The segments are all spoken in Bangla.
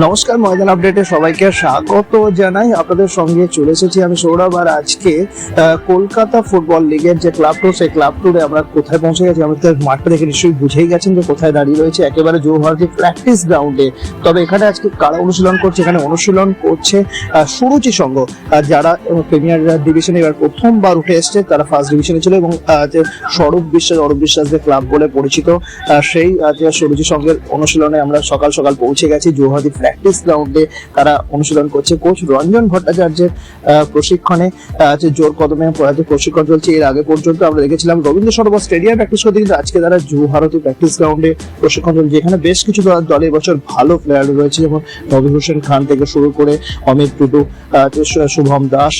নমস্কার, ময়দান আপডেটে সবাইকে স্বাগত জানাই। আপনাদের সঙ্গে চলে এসেছি আমি সৌরভ। আর আজকে কলকাতা ফুটবল লিগের যে ক্লাব টুর, সেই ক্লাব টুরে আমরা কোথায় পৌঁছে গেছি, আমাদের মাঠটা দেখে নিশ্চয়ই বুঝেই গেছেন যে কোথায় দাঁড়িয়ে রয়েছে, একেবারে জৌহরদি প্র্যাকটিস গ্রাউন্ডে। তবে এখানে আজকে কারা অনুশীলন করছে? এখানে অনুশীলন করছে সুরুচি সংঘ, যারা প্রিমিয়ার ডিভিশনে এবার প্রথমবার উঠে এসছে। তারা ফার্স্ট ডিভিশনে ছিল এবং যে অরূপ বিশ্বাস যে ক্লাব বলে পরিচিত, সেই সুরুচি সংঘের অনুশীলনে আমরা সকাল সকাল পৌঁছে গেছি জৌহরদি প্র্যাকটিস গ্রাউন্ডে। তারা অনুশীলন করছে। কোচ রঞ্জন ভট্টাচার্যের প্রশিক্ষণে জোর কদমে প্রশিক্ষণ চলছে। এর আগে পর্যন্ত আমরা দেখেছিলাম রবীন্দ্র সরোবর স্টেডিয়াম প্র্যাকটিস করতে, কিন্তু আজকে তারা জৌহরদি প্র্যাকটিস গ্রাউন্ডে প্রশিক্ষণ চলছে। এখানে বেশ কিছু দলে এবছর ভালো প্লেয়ার রয়েছে, যেমন নবী হোসেন খান থেকে শুরু করে অমিত টুডু, শুভম দাস,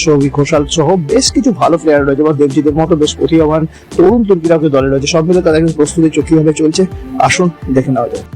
সৌভিক ঘোষাল সহ বেশ কিছু ভালো প্লেয়ার রয়েছে, এবং দেবজিতের মতো বেশ প্রতিভাবান তরুণ তুর্কিরাও দলে রয়েছে। সব মিলে তাদের প্রস্তুতি কিভাবে চলছে আসুন দেখে নেওয়া যায়।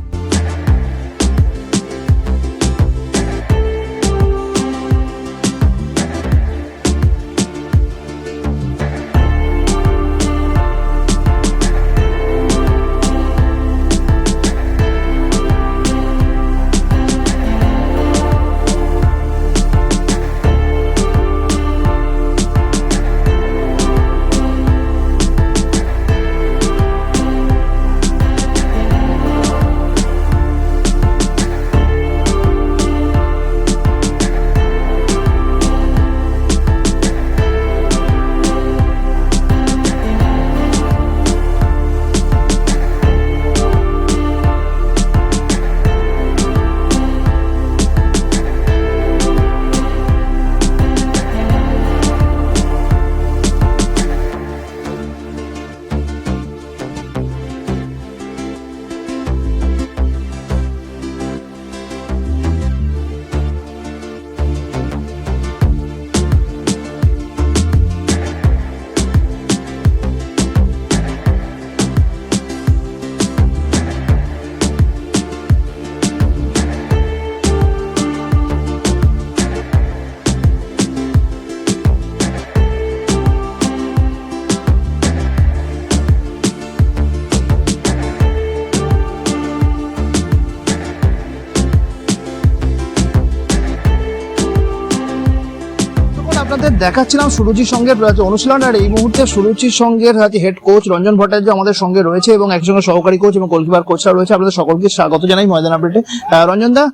আপনাদের দেখাচ্ছিলাম সুরুচি সংঘের অনুশীলন। আর এই মুহূর্তে সুরুচি সংঘের হেড কোচ রঞ্জন ভট্টাচার্য আমাদের সঙ্গে রয়েছে, এবং একসঙ্গে সহকারী কোচ এবং গোলকিপার কোচরা রয়েছে। আপনাদের সকলকে স্বাগত জানাই ময়দান আপডেটে। রঞ্জন দা,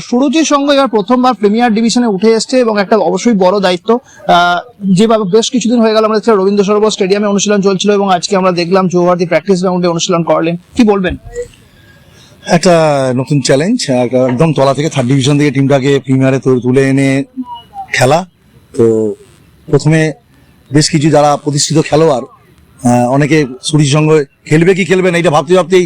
সুরুচি সংঘ এবার প্রথমবার প্রিমিয়ার ডিভিশনে উঠে এসছে, এবং একটা অবশ্যই বড় দায়িত্ব। যেভাবে বেশ কিছুদিন হয়ে গেল আমরা রবীন্দ্র সরোবর স্টেডিয়ামে অনুশীলন চলছিল, এবং আজকে আমরা দেখলাম জৌহরদি প্র্যাকটিস গ্রাউন্ডে অনুশীলন করলেন, কি বলবেন? একটা নতুন চ্যালেঞ্জ, একদম তলা থেকে থার্ড ডিভিশন থেকে টিমটাকে প্রিমিয়ারে তুলে এনে খেলা। তো প্রথমে বেশ কিছু যারা প্রতিষ্ঠিত খেলোয়াড়, অনেকে সুরুচি সঙ্গে খেলবে কি খেলবে না এটা ভাবতে ভাবতেই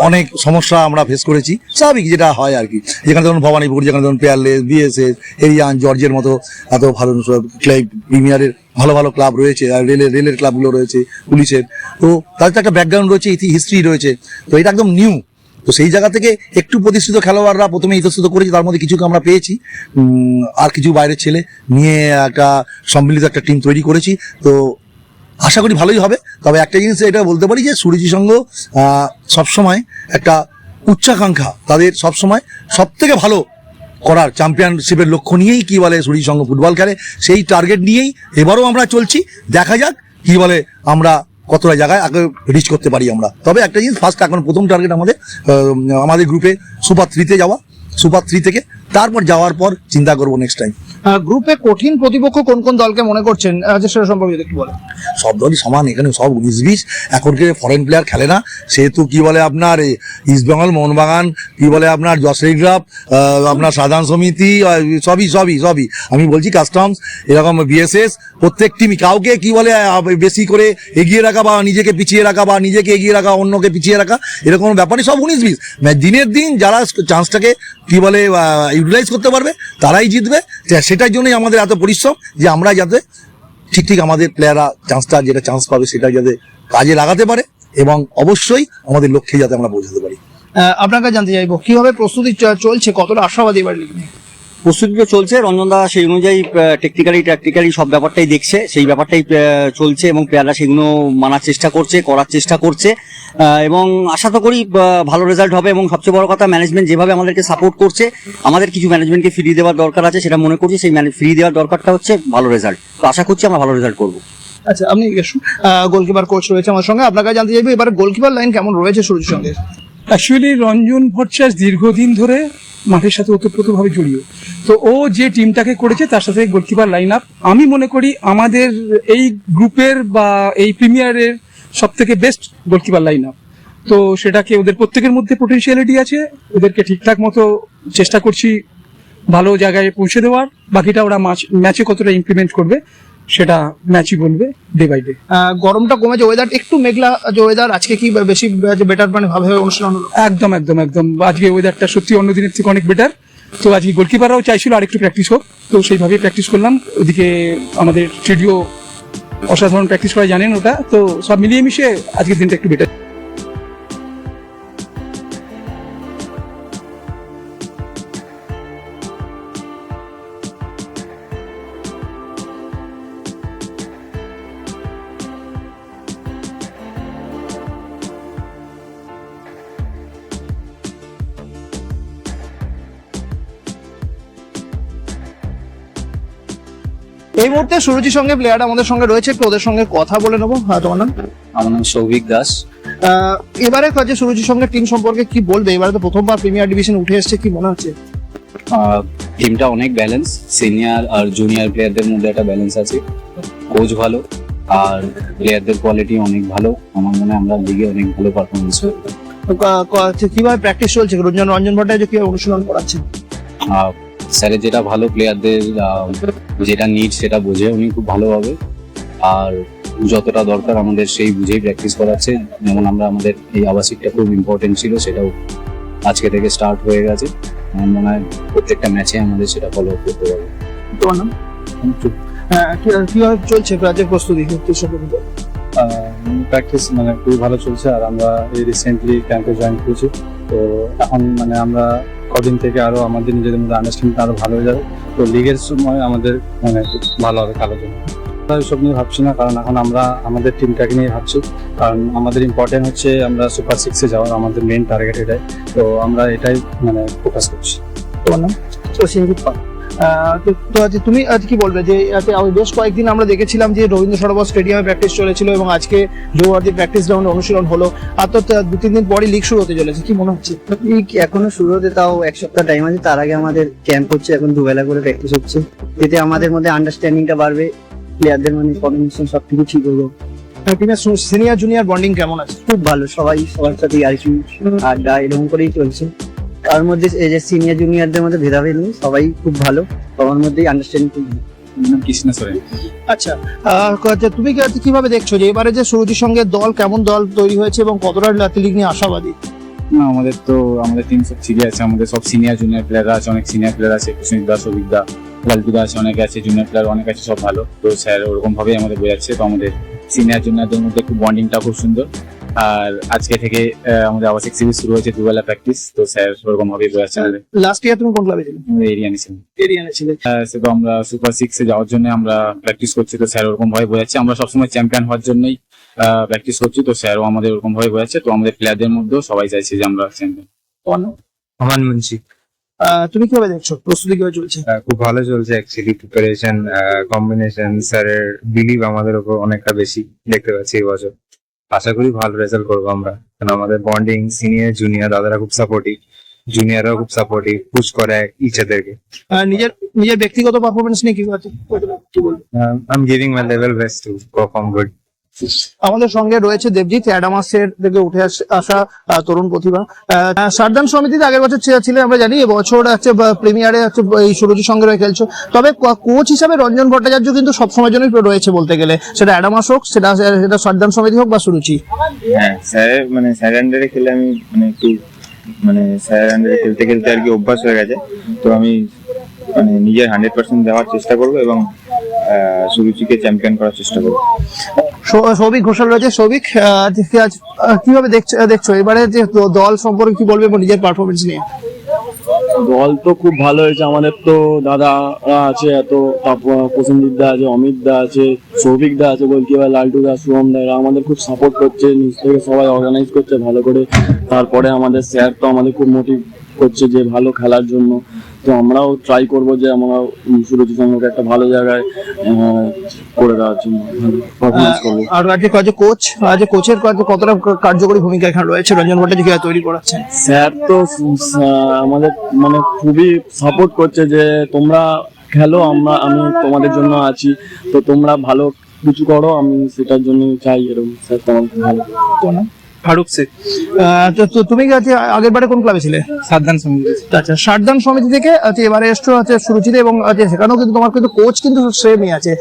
অনেক সমস্যা আমরা ফেস করেছি, স্বাভাবিক যেটা হয় আর কি। যেখানে ধরুন ভবানীপুর, যেখানে ধরুন পেয়ারলেস, বিএসএস, এরিয়ান, জর্জের মতো এত ভালো ক্লাব, প্রিমিয়ারের ভালো ভালো ক্লাব রয়েছে, আর রেলের ক্লাবগুলো রয়েছে, পুলিশের। তো তাদের তো একটা ব্যাকগ্রাউন্ড রয়েছে, হিস্ট্রি রয়েছে। তো এটা একদম নিউ। তো সেই জায়গা থেকে একটু প্রতিষ্ঠিত খেলোয়াড়রা প্রথমে ইতস্তত করেছি, তার মধ্যে কিছুকে আমরা পেয়েছি, আর কিছু বাইরের ছেলে নিয়ে একটা সম্মিলিত একটা টিম তৈরি করেছি। তো আশা করি ভালোই হবে। তবে একটা জিনিস এটা বলতে পারি যে সুরুচি সংঘ সবসময় একটা উচ্চাকাঙ্ক্ষা, তাদের সবসময় সব থেকে ভালো করার চ্যাম্পিয়নশিপের লক্ষ্য নিয়েই কি বলে সুরুচি সংঘ ফুটবল খেলে, সেই টার্গেট নিয়েই এবারও আমরা চলছি। দেখা যাক কি বলে আমরা কতটা জায়গায় আগে রিচ করতে পারি আমরা। তবে একটা জিনিস, এখন প্রথম টার্গেট আমাদের গ্রুপে সুপার 3-তে যাওয়া, সুপার 3 থেকে তারপর যাওয়ার পর চিন্তা করবো নেক্সট টাইম। গ্রুপে কঠিন প্রতিপক্ষ কোন কোন দলকে মনে করছেন, সেটা সম্পর্কে একটু বলেন। সব দলই সমান, এখানে সব 19-20। এখনকে ফরেন প্লেয়ার খেলে না, সেহেতু কি বলে আপনার ইস্ট বেঙ্গল, মোহনবাগান, কি বলে আপনার জসরি গ্রাফ, আপনার সাধারণ সমিতি, সবই আমি বলছি কাস্টমস, এরকম বিএসএস, প্রত্যেক টিমই কাউকে কি বলে বেশি করে এগিয়ে রাখা বা নিজেকে পিছিয়ে রাখা বা নিজেকে এগিয়ে রাখা অন্যকে পিছিয়ে রাখা এরকম ব্যাপারই সব 19-20। দিনের দিন যারা চান্সটাকে কি বলে ইউটিলাইজ করতে পারবে তারাই জিতবে। সেটার জন্যই আমাদের এত পরিশ্রম, যে আমরা যাতে ঠিক আমাদের প্লেয়াররা যেটা চান্স পাবে সেটা যাতে কাজে লাগাতে পারে, এবং অবশ্যই আমাদের লক্ষ্যে যাতে আমরা পৌঁছাতে পারি। আপনাকে জানতে চাইবো কিভাবে প্রস্তুতি চলছে, কতটা আশাবাদী এবার লিগ নিয়ে? প্রস্তুতি তো চলছে, রঞ্জনদা সেই অনুযায়ী ট্যাকটিক্যালি সব ব্যাপারটাই দেখছে, সেই ব্যাপারটাই চলছে এবং প্লেয়াররা সেগুলো মানার চেষ্টা করছে, করার চেষ্টা করছে, এবং আশা তো করি ভালো রেজাল্ট হবে। এবং সবচেয়ে বড় কথা, ম্যানেজমেন্ট যেভাবে আমাদেরকে সাপোর্ট করছে, আমাদের কিছু ম্যানেজমেন্টকে ফ্রি দেওয়ার দরকার আছে, সেটা মনে করছি। সেই ফ্রি দেওয়ার দরকারটা হচ্ছে ভালো রেজাল্ট, তো আশা করছি আমরা ভালো রেজাল্ট করবো। আচ্ছা, আপনি গোলকিপার কোচ রয়েছে আমার সঙ্গে, আপনার কাছে জানতে চাইবো এবার গোলকিপার লাইন কেমন রয়েছে সুরজির সঙ্গে? অ্যাকচুয়ালি রঞ্জন ভট্টাচার্য দীর্ঘদিন ধরে মাঠের সাথে ওতপ্রোতভাবে জড়িয়ে, তো ও যে টিমটাকে করেছে তার সাথে গোলকিপার লাইন আপ আমি মনে করি আমাদের এই গ্রুপের বা এই প্রিমিয়ারের সব থেকে বেস্ট গোলকিপার লাইন আপ। তো সেটাকে ওদের প্রত্যেকের মধ্যে পোটেনশিয়ালিটি আছে, ওদেরকে ঠিকঠাক মতো চেষ্টা করছি ভালো জায়গায় পৌঁছে দেওয়ার। বাকিটা ওরা ম্যাচে কতটা ইমপ্লিমেন্ট করবে সেটা ম্যাচই বলবে ডে বাই ডে। গরমটা কমেছে, ওয়েদার একটু মেঘলা যে ওয়েদার, আজকে কি বেশি বেটার মানে ভাবে অনুষ্ঠান হলো? একদম একদম একদম, আজকে ওয়েদারটা সত্যি অন্য দিনের থেকে অনেক বেটার। তো আজকে গোলকিপাররাও চাইছিল আরেকটু প্র্যাকটিস হোক, তো সেইভাবেই প্র্যাকটিস করলাম। ওদিকে আমাদের স্টুডিও অসাধারণ প্র্যাকটিস করা জানেন ওটা, তো সব মিলিয়ে মিশে আজকের দিনটা একটু বেটার। এই মুহূর্তে সুরজির সঙ্গে প্লেয়ার আমাদের সঙ্গে রয়েছে, একটু ওদের সঙ্গে কথা বলে নেবো। তোমার নাম? আমার নাম সৌভিক দাস। এবারে কাজে সুরজির সঙ্গে টিম সম্পর্কে কি বলবে? এবারে তো প্রথমবার প্রিমিয়ার ডিভিশন উঠে এসেছে, কি মনে হচ্ছে? টিমটা অনেক ব্যালেন্স, সিনিয়র আর জুনিয়র প্লেয়ারদের মধ্যে একটা ব্যালেন্স আছে, কোচ ভালো আর প্লেয়ারদের কোয়ালিটি অনেক ভালো। আমার মনে হয় আমরা লিগে অনেক ভালো পারফরমেন্স করব। কিভাবে প্র্যাকটিস চলছে? রঞ্জন ভট্টাচার্য কিভাবে অনুশীলন করাচ্ছে? স্যারের যেটা ভালো, প্লেয়ারদের যেটা নিড সেটা বোঝে উনি খুব ভালোভাবে, আর যতটা দরকার আমাদের সেই বুঝেই প্র্যাকটিস করাচ্ছে। যেমন আমরা আমাদের এই আবাসিকটা খুব ইম্পর্টেন্ট ছিল, সেটাও আজকে থেকে স্টার্ট হয়ে গেছে। আমার মনে হয় প্রত্যেকটা ম্যাচে আমাদের সেটা ফলো করতে পারবো। তোমার নাম? কিভাবে চলছে কাজের প্রস্তুতি? প্র্যাকটিস মানে খুবই ভালো চলছে, আর আমরা এই রিসেন্টলি ক্যাম্পে জয়েন করেছি। তো এখন মানে আমরা কদিন থেকে আরো আমাদের নিজেদের মধ্যে আন্ডারস্ট্যান্ডিং আরো ভালো হয়ে যাবে। তো লিগের সময় আমাদের মানে খুব ভালো হবে কালো জন্য। সব নিয়ে ভাবছি না, কারণ এখন আমরা আমাদের টিমটাকে নিয়ে ভাবছি, কারণ আমাদের ইম্পর্টেন্ট হচ্ছে আমরা সুপার সিক্সে যাওয়ার, আমাদের মেইন টার্গেট এটাই। তো আমরা এটাই মানে ফোকাস করছি। তোমার নাম? তুমি আজ কি বলবে যে বেশ কয়েকদিন আমরা দেখেছিলাম যে রবীন্দ্র সরোবর স্টেডিয়ামে প্র্যাকটিস চলেছিল এবং আজকে জৌহাটি প্র্যাকটিস গ্রাউন্ডে অনুশীলন হলো, আর তো 2-3 দিন পরই লিগ শুরু হতে চলেছে, কি মনে হচ্ছে? এখনো শুরু হতে তাও এক সপ্তাহ টাইম আছে, তার আগে আমাদের ক্যাম্প হচ্ছে, এখন দুবেলা করে প্র্যাকটিস হচ্ছে, এতে আমাদের মধ্যে আন্ডারস্ট্যান্ডিংটা বাড়বে, প্লেয়ারদের মানে কমিউনিকেশন সবকিছু ঠিক হবে। টিমের সিনিয়র জুনিয়র বন্ডিং কেমন আছে? খুব ভালো, সবাই সবার সাথে আর কি আড্ডা এরকম করেই চলছে। তার মধ্যে এই যে সিনিয়র জুনিয়রদের মধ্যে ভেদাভেদ নেই, সবাই খুব ভালো, সবার মধ্যেই আন্ডারস্ট্যান্ডিং খুব ভালো। কৃষ্ণ সোরেন। আচ্ছা, তুমি কিভাবে দেখছো যে এবারে যে সুরজির সঙ্গে দল, কেমন দল তৈরি হয়েছে এবং কতটা লিগ নিয়ে আশাবাদী? না, আমাদের টিম সব ঠিকই আছে, আমাদের সব সিনিয়র জুনিয়র প্লেয়াররা আছে, অনেক সিনিয়র প্লেয়ার আছে, কুসুমিত দাস, সৌভিক দা, লালটু দাস, অনেকে আছে, জুনিয়র প্লেয়ার অনেক আছে, সব ভালো। তো স্যার ওরকম ভাবেই আমাদের বোঝাচ্ছে। তো আমাদের সিনিয়র জুনিয়রদের মধ্যে খুব বন্ডিংটা খুব সুন্দর। আর আজকে থেকে আমাদের আবাসিক সিরিজ শুরু হয়েছে, দুবেলা প্র্যাকটিস। তো স্যার ওরকম ভাবেই বোঝাচ্ছে আমাদের। লাস্ট ইয়ার তুমি কোন ক্লাবে ছিলে? এরিয়ানে ছিলাম। এরিয়ানে ছিলে। তো আমরা সুপার সিক্সে যাওয়ার জন্য আমরা প্র্যাকটিস করছি। তো স্যার ওরকম ভাবে বোঝাচ্ছে, আমরা সবসময় চ্যাম্পিয়ন হওয়ার জন্যই প্র্যাকটিস করছি। তো স্যারও আমাদের ওরকম ভাবে বোঝাচ্ছে। তো আমাদের প্লেয়ারদের মধ্যেও সবাই চাইছে যে আমরা চ্যাম্পিয়ন। আমান মুন্সি। তুমি কিভাবে দেখছো প্রস্তুতি কিভাবে চলছে? খুব ভালো চলছে অ্যাকচুয়ালি, প্রিপারেশন, কম্বিনেশন, স্যারের বিলিভ আমাদের উপর অনেকটা বেশি দেখতে পাচ্ছি এই বছর। আশা করি ভালো রেজাল্ট করবো আমরা, কারণ আমাদের বন্ডিং, সিনিয়র জুনিয়র দাদারা খুব সাপোর্টিভ, জুনিয়ররাও খুব সাপোর্টিভ, পুশ করে ইচ আদারকে। নিজের ব্যক্তিগত পারফরমেন্স নিয়ে কি বলবো? I am giving my level best to perform good. আমাদের সঙ্গে রয়েছে দেবজিৎ, অ্যাডামাসের থেকে উঠে আসা তরুণ প্রতিভা। সারদান সমিতিতে আগের বছর ছিলেন আমরা জানি, এবছর হচ্ছে প্রিমিয়ারে হচ্ছে এই সুরজির সঙ্গে রয়ে খেলছো। তবে কোচ হিসাবে রঞ্জন ভট্টাচার্য কিন্তু সবসময়ের জন্যই রয়েছে বলতে গেলে, সেটা অ্যাডামাস হোক, সেটা সারদান সমিতি হোক বা সুরুচি। হ্যাঁ, স্যার আন্ডারে খেলে আমি একটু স্যার আন্ডারে খেলতে খেলতে আর কি অভ্যাস হয়ে গেছে। তো আমি নিজের 100% দেওয়ার চেষ্টা করবো এবং সুরুচিকে চ্যাম্পিয়ন করার চেষ্টা করবো। সৌভিক ঘোষাল রয়েছে। সৌভিক, কিভাবে দেখছো এবারে যে দল সম্পর্কে কি বলবে এবং নিজের পারফরমেন্স নিয়ে? দল তো খুব ভালো হয়েছে। আমাদের তো দাদা আছে, এত প্রসেনজিৎ দা আছে, অমিত দা আছে, সৌভিক দা আছে, গোলকিপার লালটু দা, শুভম দা, এরা আমাদের খুব সাপোর্ট করছে, নিজ থেকে সবাই অর্গানাইজ করছে ভালো করে। তারপরে আমাদের স্যার তো আমাদের খুব মোটিভ করছে যে ভালো খেলার জন্য। তো আমরাও ট্রাই করবো যে আমরা সুরজিৎ সঙ্গকে একটা ভালো জায়গায় করে দেওয়ার জন্য পারফরমেন্স করবো। আর আজকে কোচ কোচের কতটা কার্যকরী ভূমিকা এখানে রয়েছে রঞ্জন ভট্টাচার্য কিভাবে তৈরি করাচ্ছেন? স্যার তো আমাদের মানে খুবই সাপোর্ট করছে যে তোমরা খেলো, আমি তোমাদের জন্য আছি, তো তোমরা ভালো কিছু করো, আমি সেটার জন্য চাই। এরকম স্যার তোমার ভালো। ফারুক শেখ। তো তুমি কি আজকে আগের বারে কোন ক্লাবে ছিলে? সাবধান সমিতি। আচ্ছা, সারদান সমিতি থেকে আজকে এবারে এসছো সুরুচিতে, এবং সেখানেও কিন্তু তোমার কিন্তু কোচ কিন্তু সেমই আছে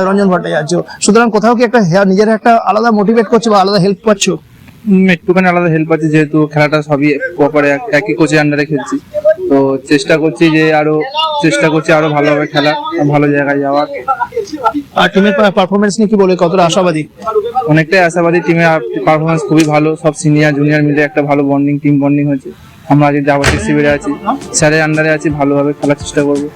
রঞ্জন ভট্টাচার্য। সুতরাং কোথাও কি একটা নিজের একটা আলাদা মোটিভেট করছো বা আলাদা হেল্প পাচ্ছ? একটুখানি আলাদা হেল্প আছে, যেহেতু খেলাটা সবই প্রপারে একই কোচের আন্ডারে খেলছি। তো চেষ্টা করছি আরো ভালোভাবে খেলা, ভালো জায়গায় যাওয়ার। আর টিমের পারফরমেন্স নিয়ে কি বলে, কতটা আশাবাদী? অনেকটাই আশাবাদী। টিমের পারফরমেন্স খুবই ভালো, সব সিনিয়র জুনিয়র মিলে একটা ভালো টিম বন্ডিং হয়েছে। আমরা আজকে যাবতীয় শিবিরে আছি, স্যারের আন্ডারে আছি, ভালোভাবে খেলার চেষ্টা করবো।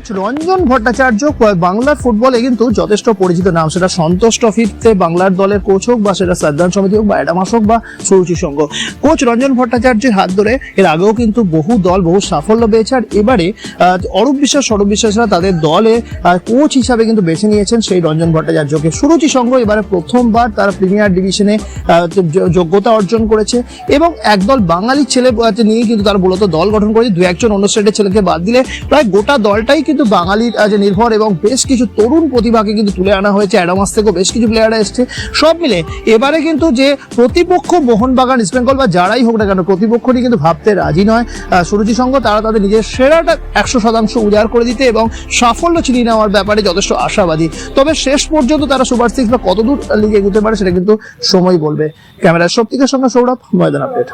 কোচ রঞ্জন ভট্টাচার্য বাংলার ফুটবলে কিন্তু যথেষ্ট পরিচিত নাম। সেটা সন্তোষ ট্রফিতে বাংলার দলের কোচ হোক, বা সেটা সাদ্দান সমিতি হোক, বা অ্যাডামাস হোক, বা সুরুচি সংঘ। কোচ রঞ্জন ভট্টাচার্যের হাত ধরে এর আগেও কিন্তু বহু দল বহু সাফল্য পেয়েছে। আর এবারে অরূপ বিশ্বাসরা তাদের দলে কোচ হিসাবে কিন্তু বেছে নিয়েছেন সেই রঞ্জন ভট্টাচার্যকে। সুরুচি সংঘ এবারে প্রথমবার তারা প্রিমিয়ার ডিভিশনে যোগ্যতা অর্জন করেছে, এবং একদল বাঙালি ছেলে নিয়ে কিন্তু তারা মূলত দল গঠন করেছে। দু একজন অন্য স্টেটের ছেলেকে বাদ দিলে প্রায় গোটা দলটাই কিন্তু বাঙালির নির্ভর, এবং বেশ কিছু তরুণ প্রতিভাকে কিন্তু তুলে আনা হয়েছে। অ্যাডামাস থেকেও বেশ কিছু প্লেয়াররা এসছে। সব মিলে এবারে কিন্তু যে প্রতিপক্ষ মোহনবাগান, ইস্ট বেঙ্গল বা যারাই হোক না কেন, প্রতিপক্ষটি কিন্তু ভাবতে রাজি নয় সুরুচি সংঘ। তারা তাদের নিজের সেরাটা 100% উজাড় করে দিতে এবং সাফল্য ছিনিয়ে নেওয়ার ব্যাপারে যথেষ্ট আশাবাদী। তবে শেষ পর্যন্ত তারা সুপার 6 বা কতদূর লিগে এগোতে পারে সেটা কিন্তু সময় বলবে। ক্যামেরার শক্তিকের সঙ্গে সৌরভ, ময়দান আপডেট।